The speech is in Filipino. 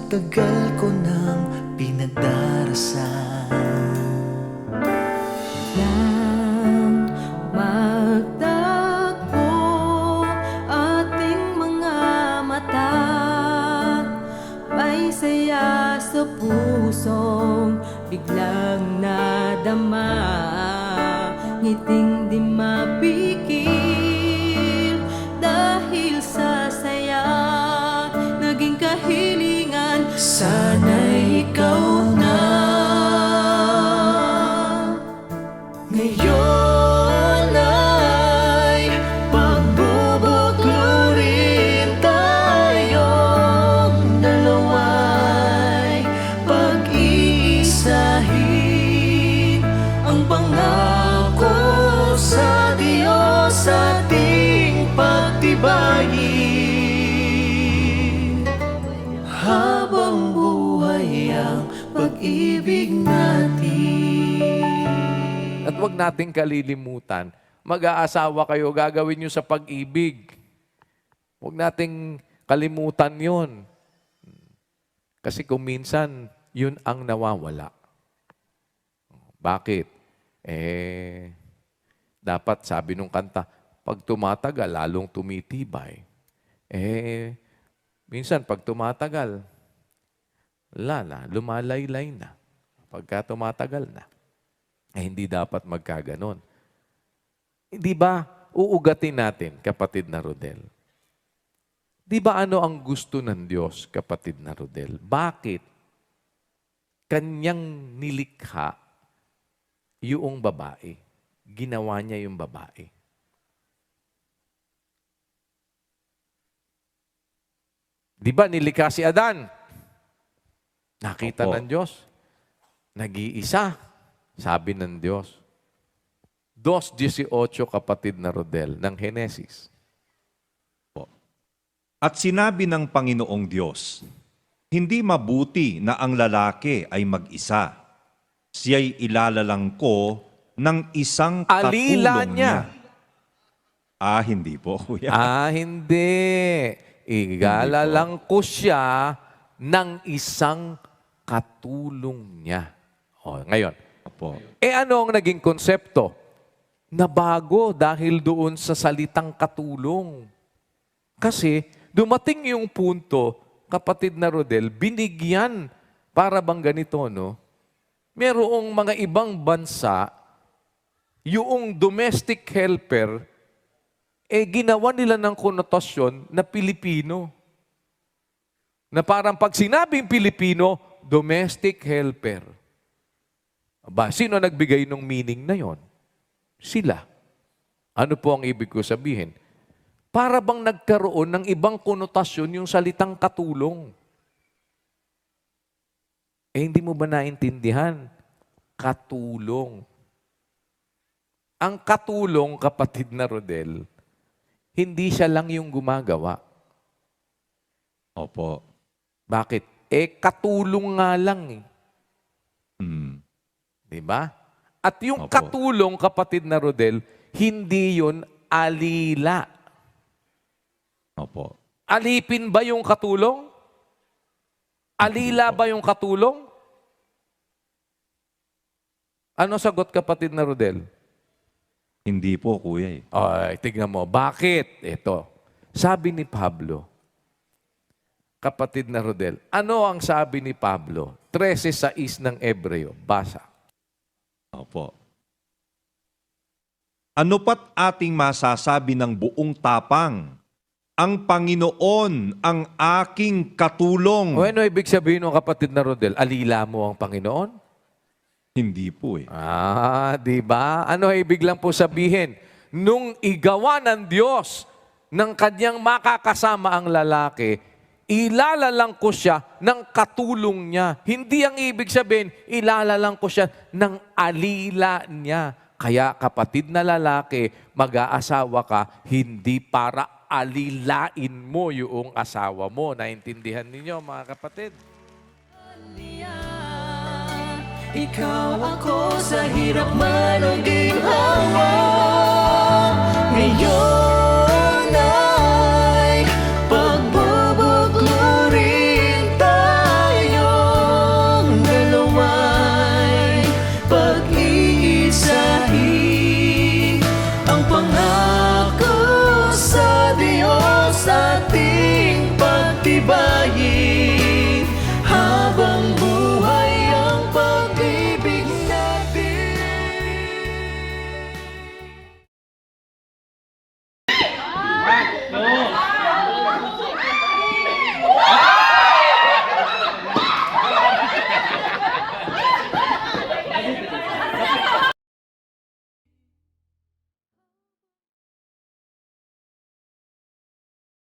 tagal ko nang pinagdarasan. Nang magtagpo ating mga mata, may saya sa pusong biglang nadama. Ngiting di mapikil dahil sa saya, naging kahilingan, sana'y ikaw na. Ngayon ay pagbubuklurin tayong dalawa'y pag-iisahin. Ang pangako sa Diyos ating pagtibayin. Habang buhay ang pag-ibig natin. At huwag nating kalilimutan, mag-aasawa kayo, gagawin nyo sa pag-ibig. Huwag nating kalimutan yon. Kasi kung minsan, yun ang nawawala. Bakit? Dapat sabi nung kanta, pag tumatagal, lalong tumitibay. Minsan pag tumatagal, lumalaylay na. Pagka tumatagal na. Hindi dapat magkaganon. Di ba, uugatin natin, kapatid na Rodel? Di ba ano ang gusto ng Diyos, kapatid na Rodel? Bakit Kanyang nilikha yung babae? Ginawa niya yung babae. Di ba nilikha si Adan? Nakita ng Diyos. Nag-iisa. Sabi ng Diyos. 2:18, kapatid na Rodel, ng Henesis. At sinabi ng Panginoong Diyos, hindi mabuti na ang lalaki ay mag-isa. Siya'y ilalalang ko ng isang Alila katulong niya. Hindi po, kuya. Hindi. Igalalang ko siya ng isang katulong niya. Ngayon, Opo. ano ang naging konsepto? Nabago dahil doon sa salitang katulong. Kasi dumating yung punto, kapatid na Rodel, binigyan para bang ganito, no? Merong mga ibang bansa, yung domestic helper, ginawa nila ng konotasyon na Pilipino. Na parang pag sinabing Pilipino, domestic helper. Sino nagbigay ng meaning na yon? Sila. Ano po ang ibig ko sabihin? Para bang nagkaroon ng ibang konotasyon yung salitang katulong. Hindi mo ba naintindihan? Katulong. Ang katulong, kapatid na Rodel, hindi siya lang yung gumagawa. Opo. Bakit? Katulong nga lang . Diba? At yung Opo. katulong, kapatid na Rodel, hindi yun alila. Opo. Alipin ba yung katulong? Alila ba yung katulong? Ano sagot, kapatid na Rodel? Hindi po, kuya. Tignan mo. Bakit? Ito. Sabi ni Pablo, kapatid na Rodel, ano ang sabi ni Pablo? 13:6 ng Ebreo. Basa. Opo. Ano pat ating masasabi ng buong tapang? Ang Panginoon ang aking katulong. Ano ibig sabihin ng kapatid na Rodel? Alila mo ang Panginoon? Hindi po . Di ba? Ano ibig lang po sabihin? Nung igawa ng Diyos ng kanyang makakasama ang lalaki, ilalalang ko siya ng katulong niya. Hindi ang ibig sabihin, ilalalang ko siya ng alila niya. Kaya kapatid na lalaki, mag-aasawa ka, hindi para alilain mo yung asawa mo. Naintindihan ninyo, mga kapatid? Ikaw ako sa hirap man o ginhawa. Ngayon ay pagbubuklurin tayo. patibay